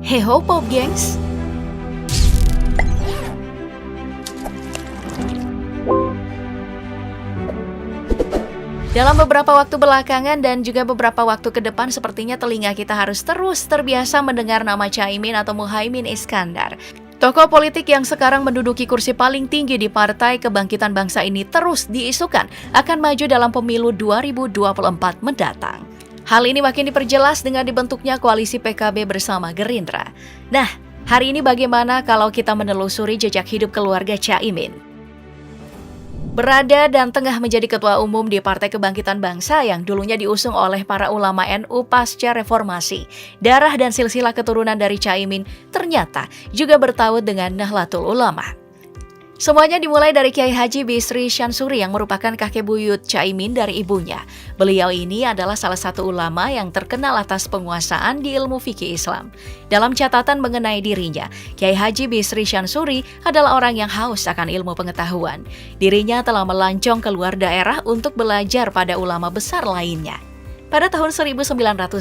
Heho Pop Gengs! Dalam beberapa waktu belakangan dan juga beberapa waktu ke depan sepertinya telinga kita harus terus terbiasa mendengar nama Caimin atau Muhaimin Iskandar. Tokoh politik yang sekarang menduduki kursi paling tinggi di Partai Kebangkitan Bangsa ini terus diisukan akan maju dalam pemilu 2024 mendatang. Hal ini makin diperjelas dengan dibentuknya koalisi PKB bersama Gerindra. Nah, hari ini bagaimana kalau kita menelusuri jejak hidup keluarga Caimin? Berada dan tengah menjadi ketua umum di Partai Kebangkitan Bangsa yang dulunya diusung oleh para ulama NU pasca reformasi. Darah dan silsilah keturunan dari Caimin ternyata juga bertaut dengan Nahdlatul Ulama. Semuanya dimulai dari Kiai Haji Bisri Syansuri yang merupakan kakek buyut Caimin dari ibunya. Beliau ini adalah salah satu ulama yang terkenal atas penguasaan di ilmu fikih Islam. Dalam catatan mengenai dirinya, Kiai Haji Bisri Syansuri adalah orang yang haus akan ilmu pengetahuan. Dirinya telah melancong keluar daerah untuk belajar pada ulama besar lainnya. Pada tahun 1912,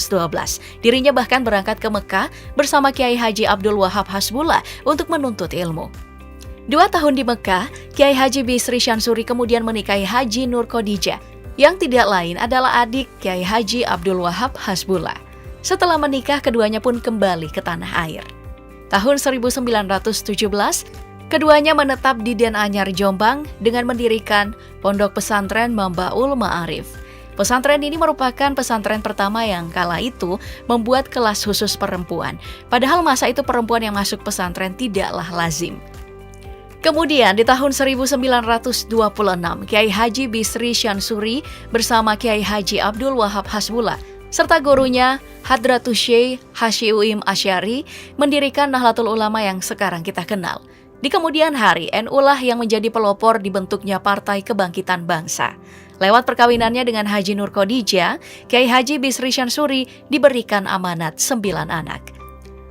dirinya bahkan berangkat ke Mekah bersama Kiai Haji Abdul Wahab Hasbullah untuk menuntut ilmu. 2 tahun di Mekah, Kiai Haji Bisri Syansuri kemudian menikahi Haji Nur Khadijah, yang tidak lain adalah adik Kiai Haji Abdul Wahab Hasbullah. Setelah menikah, keduanya pun kembali ke tanah air. Tahun 1917, keduanya menetap di Den Anyar, Jombang dengan mendirikan Pondok Pesantren Mambaul Ma'arif. Pesantren ini merupakan pesantren pertama yang kala itu membuat kelas khusus perempuan. Padahal masa itu perempuan yang masuk pesantren tidaklah lazim. Kemudian di tahun 1926, Kiai Haji Bisri Syansuri bersama Kiai Haji Abdul Wahab Hasbullah serta gurunya Hadratus Syekh Hasyiuim Asy'ari mendirikan Nahdlatul Ulama yang sekarang kita kenal. Di kemudian hari, NU lah yang menjadi pelopor dibentuknya Partai Kebangkitan Bangsa. Lewat perkawinannya dengan Haji Nur Khadijah, Kiai Haji Bisri Syansuri diberikan amanat 9 anak.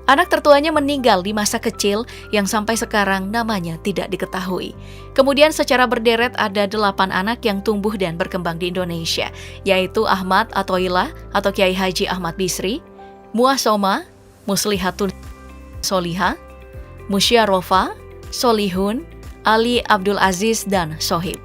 Anak tertuanya meninggal di masa kecil yang sampai sekarang namanya tidak diketahui. Kemudian secara berderet ada 8 anak yang tumbuh dan berkembang di Indonesia, yaitu Ahmad Athoillah atau Kiai Haji Ahmad Bisri, Muasoma, Muslihatun Solihah, Musyarofa, Solihun, Ali Abdul Aziz, dan Sohib.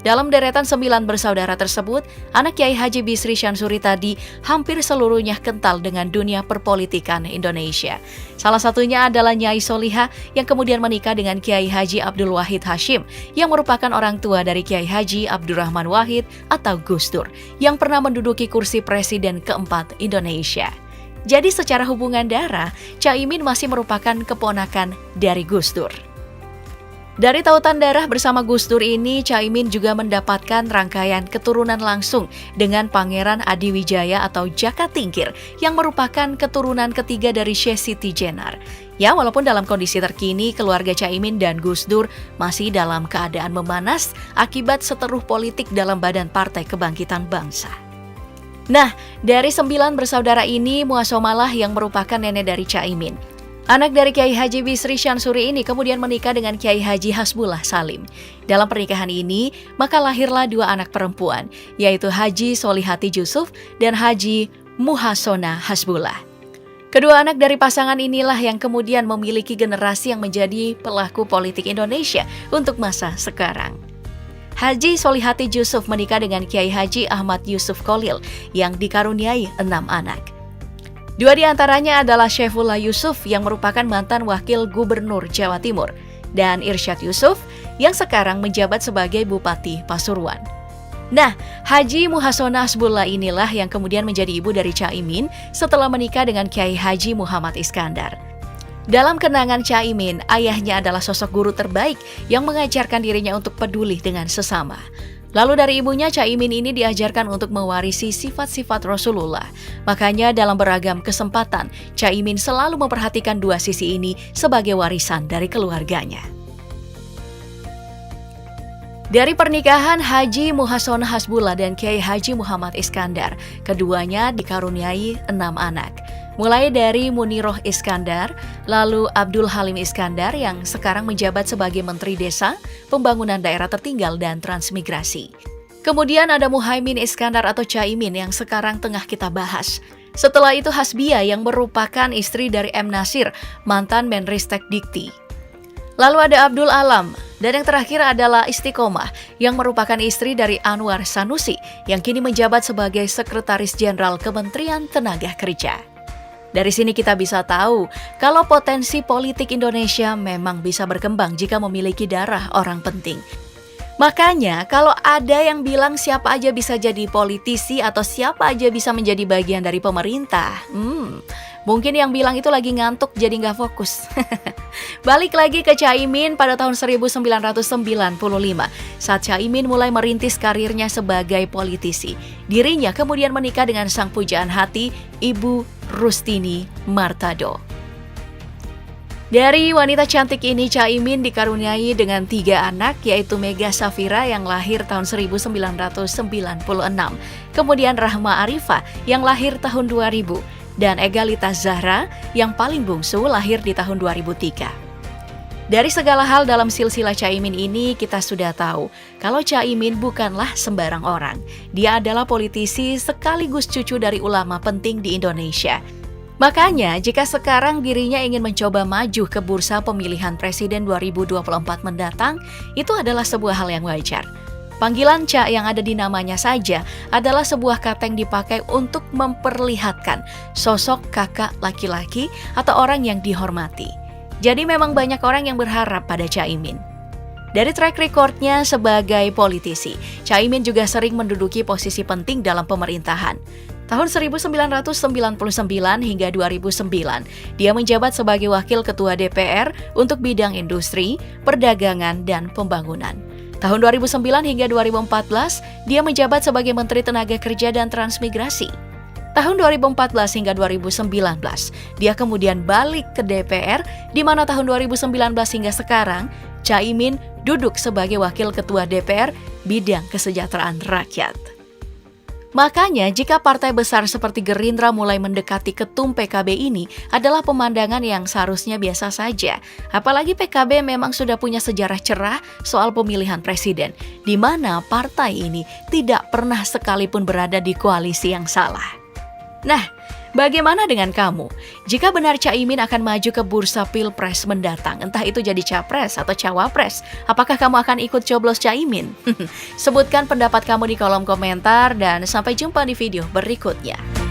Dalam deretan 9 bersaudara tersebut, anak Kiai Haji Bisri Syansuri tadi hampir seluruhnya kental dengan dunia perpolitikan Indonesia. Salah satunya adalah Nyai Solihah yang kemudian menikah dengan Kiai Haji Abdul Wahid Hashim yang merupakan orang tua dari Kiai Haji Abdurrahman Wahid atau Gus Dur yang pernah menduduki kursi presiden keempat Indonesia. Jadi secara hubungan darah, Caimin masih merupakan keponakan dari Gus Dur. Dari tautan darah bersama Gus Dur ini, Caimin juga mendapatkan rangkaian keturunan langsung dengan Pangeran Adiwijaya atau Jaka Tingkir yang merupakan keturunan ketiga dari Syekh Siti Jenar. Ya, walaupun dalam kondisi terkini, keluarga Caimin dan Gus Dur masih dalam keadaan memanas akibat seteruh politik dalam Badan Partai Kebangkitan Bangsa. Nah, dari 9 bersaudara ini, Muasomalah yang merupakan nenek dari Caimin. Anak dari Kiai Haji Bisri Syansuri ini kemudian menikah dengan Kiai Haji Hasbullah Salim. Dalam pernikahan ini, maka lahirlah 2 anak perempuan, yaitu Haji Solihati Yusuf dan Haji Muhasona Hasbullah. Kedua anak dari pasangan inilah yang kemudian memiliki generasi yang menjadi pelaku politik Indonesia untuk masa sekarang. Haji Solihati Yusuf menikah dengan Kiai Haji Ahmad Yusuf Kholil yang dikaruniai 6 anak. 2 di antaranya adalah Syaifullah Yusuf yang merupakan mantan wakil gubernur Jawa Timur dan Irsyad Yusuf yang sekarang menjabat sebagai Bupati Pasuruan. Nah, Haji Muhasona Hasbullah inilah yang kemudian menjadi ibu dari Caimin setelah menikah dengan Kiai Haji Muhammad Iskandar. Dalam kenangan Caimin, ayahnya adalah sosok guru terbaik yang mengajarkan dirinya untuk peduli dengan sesama. Lalu dari ibunya, Caimin ini diajarkan untuk mewarisi sifat-sifat Rasulullah. Makanya dalam beragam kesempatan, Caimin selalu memperhatikan 2 sisi ini sebagai warisan dari keluarganya. Dari pernikahan Haji Muhasona Hasbullah dan Kiai Haji Muhammad Iskandar, keduanya dikaruniai 6 anak. Mulai dari Muniroh Iskandar, lalu Abdul Halim Iskandar yang sekarang menjabat sebagai Menteri Desa, Pembangunan Daerah Tertinggal dan Transmigrasi. Kemudian ada Muhaimin Iskandar atau Caimin yang sekarang tengah kita bahas. Setelah itu Hasbiah yang merupakan istri dari M. Nasir, mantan Menristek Dikti. Lalu ada Abdul Alam, dan yang terakhir adalah Istiqomah yang merupakan istri dari Anwar Sanusi yang kini menjabat sebagai Sekretaris Jenderal Kementerian Tenaga Kerja. Dari sini kita bisa tahu kalau potensi politik Indonesia memang bisa berkembang jika memiliki darah orang penting. Makanya kalau ada yang bilang siapa aja bisa jadi politisi atau siapa aja bisa menjadi bagian dari pemerintah, mungkin yang bilang itu lagi ngantuk jadi nggak fokus. Balik lagi ke Caimin pada tahun 1995 saat Caimin mulai merintis karirnya sebagai politisi. Dirinya kemudian menikah dengan sang pujaan hati, Ibu Rustini Martado. Dari wanita cantik ini, Caimin dikaruniai dengan 3 anak, yaitu Mega Safira yang lahir tahun 1996, kemudian Rahma Arifah yang lahir tahun 2000, dan Egalita Zahra yang paling bungsu lahir di tahun 2003. Dari segala hal dalam silsilah Caimin ini, kita sudah tahu kalau Caimin bukanlah sembarang orang. Dia adalah politisi sekaligus cucu dari ulama penting di Indonesia. Makanya, jika sekarang dirinya ingin mencoba maju ke bursa pemilihan presiden 2024 mendatang, itu adalah sebuah hal yang wajar. Panggilan Ca yang ada di namanya saja adalah sebuah kata yang dipakai untuk memperlihatkan sosok kakak laki-laki atau orang yang dihormati. Jadi memang banyak orang yang berharap pada Caimin. Dari track recordnya sebagai politisi, Caimin juga sering menduduki posisi penting dalam pemerintahan. Tahun 1999 hingga 2009, dia menjabat sebagai Wakil Ketua DPR untuk bidang industri, perdagangan, dan pembangunan. Tahun 2009 hingga 2014, dia menjabat sebagai Menteri Tenaga Kerja dan Transmigrasi. Tahun 2014 hingga 2019, dia kemudian balik ke DPR, di mana tahun 2019 hingga sekarang, Caimin duduk sebagai Wakil Ketua DPR bidang kesejahteraan rakyat. Makanya jika partai besar seperti Gerindra mulai mendekati ketum PKB ini adalah pemandangan yang seharusnya biasa saja. Apalagi PKB memang sudah punya sejarah cerah soal pemilihan presiden, di mana partai ini tidak pernah sekalipun berada di koalisi yang salah. Nah, bagaimana dengan kamu? Jika benar Caimin akan maju ke bursa Pilpres mendatang, entah itu jadi capres atau cawapres, apakah kamu akan ikut coblos Caimin? Sebutkan pendapat kamu di kolom komentar dan sampai jumpa di video berikutnya.